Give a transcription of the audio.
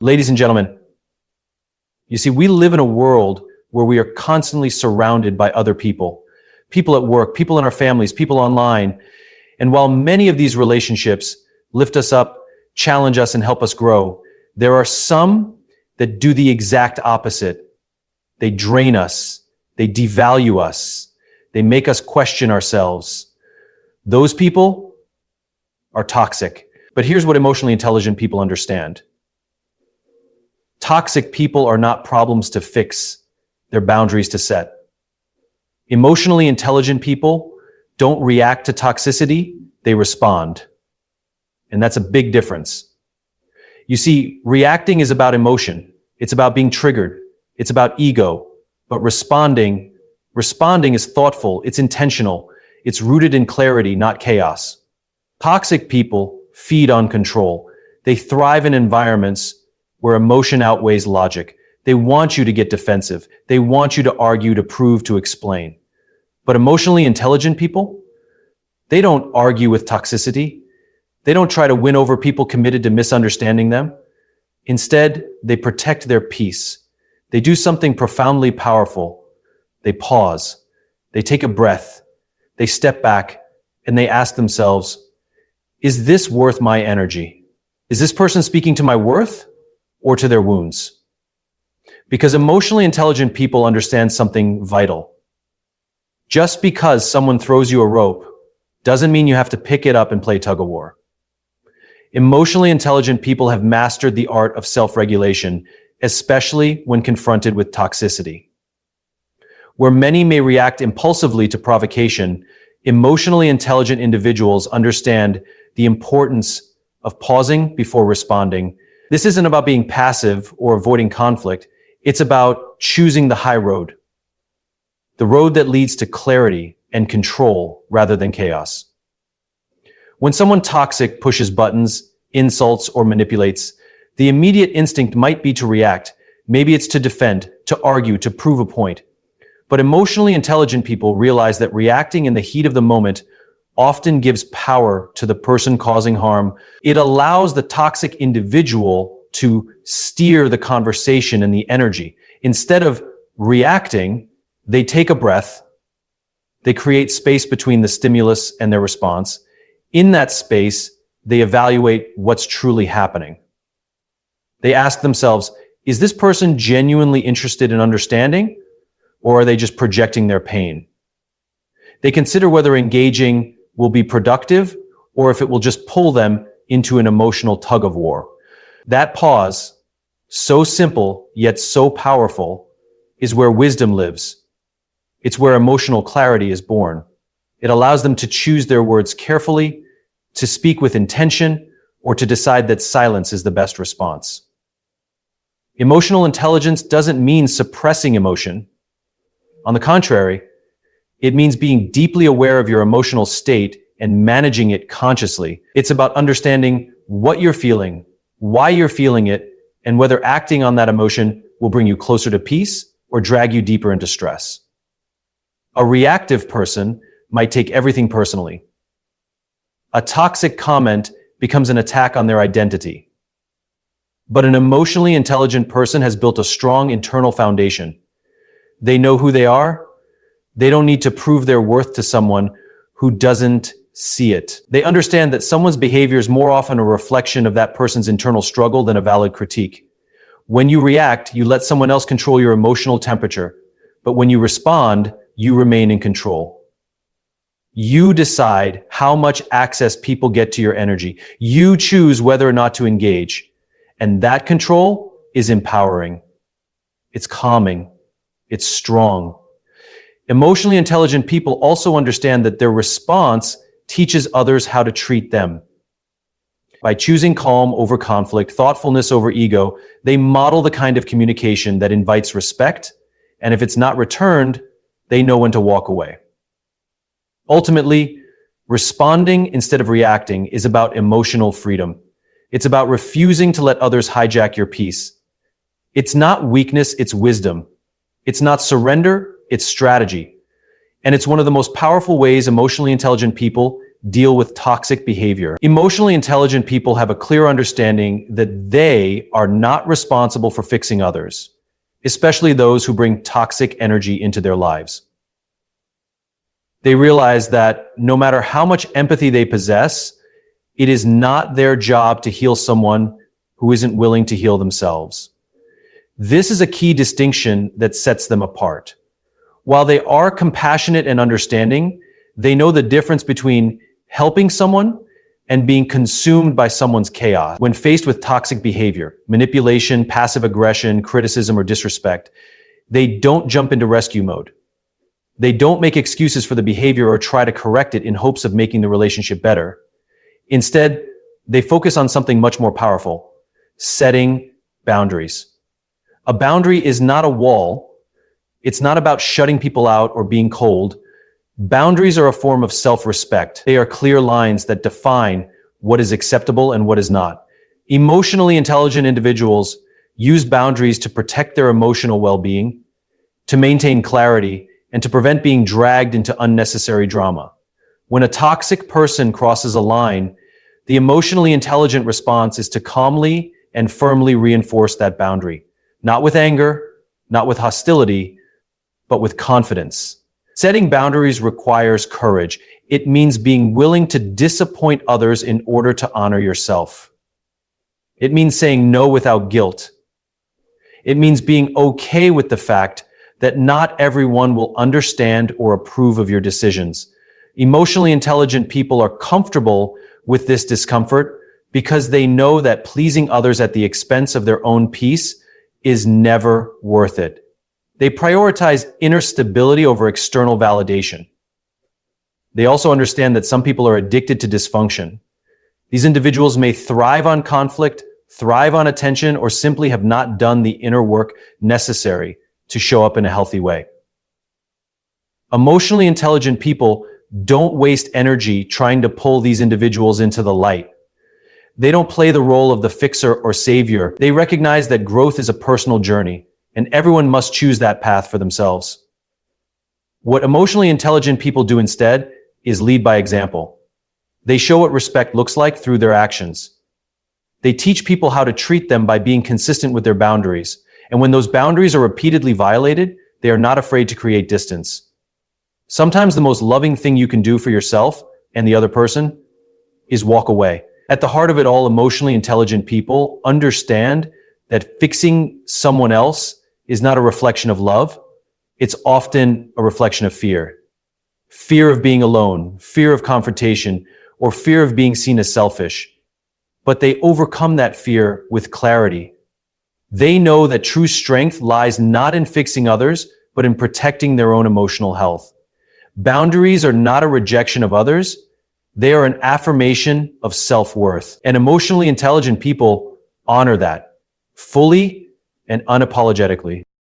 Ladies and gentlemen, you see, we live in a world where we are constantly surrounded by other people. People at work, people in our families, people online. And while many of these relationships lift us up, challenge us, and help us grow, there are some that do the exact opposite. They drain us. They devalue us. They make us question ourselves. Those people are toxic. But here's what emotionally intelligent people understand. Toxic people are not problems to fix, they're boundaries to set. Emotionally intelligent people don't react to toxicity, they respond. And that's a big difference. You see, reacting is about emotion. It's about being triggered. It's about ego. But responding is thoughtful, it's intentional, it's rooted in clarity, not chaos. Toxic people feed on control. They thrive in environments where emotion outweighs logic. They want you to get defensive. They want you to argue, to prove, to explain. But emotionally intelligent people, they don't argue with toxicity. They don't try to win over people committed to misunderstanding them. Instead, they protect their peace. They do something profoundly powerful. They pause. They take a breath. They step back and they ask themselves, is this worth my energy? Is this person speaking to my worth or to their wounds? Because emotionally intelligent people understand something vital. Just because someone throws you a rope doesn't mean you have to pick it up and play tug-of-war. Emotionally intelligent people have mastered the art of self-regulation, especially when confronted with toxicity. Where many may react impulsively to provocation, emotionally intelligent individuals understand the importance of pausing before responding. This isn't about being passive or avoiding conflict. It's about choosing the high road, the road that leads to clarity and control rather than chaos. When someone toxic pushes buttons, insults, or manipulates, the immediate instinct might be to react. Maybe it's to defend, to argue, to prove a point. But emotionally intelligent people realize that reacting in the heat of the moment often gives power to the person causing harm. It allows the toxic individual to steer the conversation and the energy. Instead of reacting, they take a breath. They create space between the stimulus and their response. In that space, they evaluate what's truly happening. They ask themselves, is this person genuinely interested in understanding, or are they just projecting their pain? They consider whether engaging will be productive or if it will just pull them into an emotional tug-of-war. That pause, so simple yet so powerful, is where wisdom lives. It's where emotional clarity is born. It allows them to choose their words carefully, to speak with intention, or to decide that silence is the best response. Emotional intelligence doesn't mean suppressing emotion. On the contrary, it means being deeply aware of your emotional state and managing it consciously. It's about understanding what you're feeling, why you're feeling it, and whether acting on that emotion will bring you closer to peace or drag you deeper into stress. A reactive person might take everything personally. A toxic comment becomes an attack on their identity. But an emotionally intelligent person has built a strong internal foundation. They know who they are. They don't need to prove their worth to someone who doesn't see it. They understand that someone's behavior is more often a reflection of that person's internal struggle than a valid critique. When you react, you let someone else control your emotional temperature. But when you respond, you remain in control. You decide how much access people get to your energy. You choose whether or not to engage. And that control is empowering. It's calming. It's strong. Emotionally intelligent people also understand that their response teaches others how to treat them. By choosing calm over conflict, thoughtfulness over ego, they model the kind of communication that invites respect, and if it's not returned, they know when to walk away. Ultimately, responding instead of reacting is about emotional freedom. It's about refusing to let others hijack your peace. It's not weakness, it's wisdom. It's not surrender, it's strategy. And it's one of the most powerful ways emotionally intelligent people deal with toxic behavior. Emotionally intelligent people have a clear understanding that they are not responsible for fixing others, especially those who bring toxic energy into their lives. They realize that no matter how much empathy they possess, it is not their job to heal someone who isn't willing to heal themselves. This is a key distinction that sets them apart. While they are compassionate and understanding, they know the difference between helping someone and being consumed by someone's chaos. When faced with toxic behavior, manipulation, passive aggression, criticism, or disrespect, they don't jump into rescue mode. They don't make excuses for the behavior or try to correct it in hopes of making the relationship better. Instead, they focus on something much more powerful: setting boundaries. A boundary is not a wall. It's not about shutting people out or being cold. Boundaries are a form of self-respect. They are clear lines that define what is acceptable and what is not. Emotionally intelligent individuals use boundaries to protect their emotional well-being, to maintain clarity, and to prevent being dragged into unnecessary drama. When a toxic person crosses a line, the emotionally intelligent response is to calmly and firmly reinforce that boundary, not with anger, not with hostility, but with confidence. Setting boundaries requires courage. It means being willing to disappoint others in order to honor yourself. It means saying no without guilt. It means being okay with the fact that not everyone will understand or approve of your decisions. Emotionally intelligent people are comfortable with this discomfort because they know that pleasing others at the expense of their own peace is never worth it. They prioritize inner stability over external validation. They also understand that some people are addicted to dysfunction. These individuals may thrive on conflict, thrive on attention, or simply have not done the inner work necessary to show up in a healthy way. Emotionally intelligent people don't waste energy trying to pull these individuals into the light. They don't play the role of the fixer or savior. They recognize that growth is a personal journey, and everyone must choose that path for themselves. What emotionally intelligent people do instead is lead by example. They show what respect looks like through their actions. They teach people how to treat them by being consistent with their boundaries. And when those boundaries are repeatedly violated, they are not afraid to create distance. Sometimes the most loving thing you can do for yourself and the other person is walk away. At the heart of it all, emotionally intelligent people understand that fixing someone else is not a reflection of love. It's often a reflection of fear. Fear of being alone, fear of confrontation, or fear of being seen as selfish. But they overcome that fear with clarity. They know that true strength lies not in fixing others, but in protecting their own emotional health. Boundaries are not a rejection of others. They are an affirmation of self-worth. And emotionally intelligent people honor that fully and unapologetically.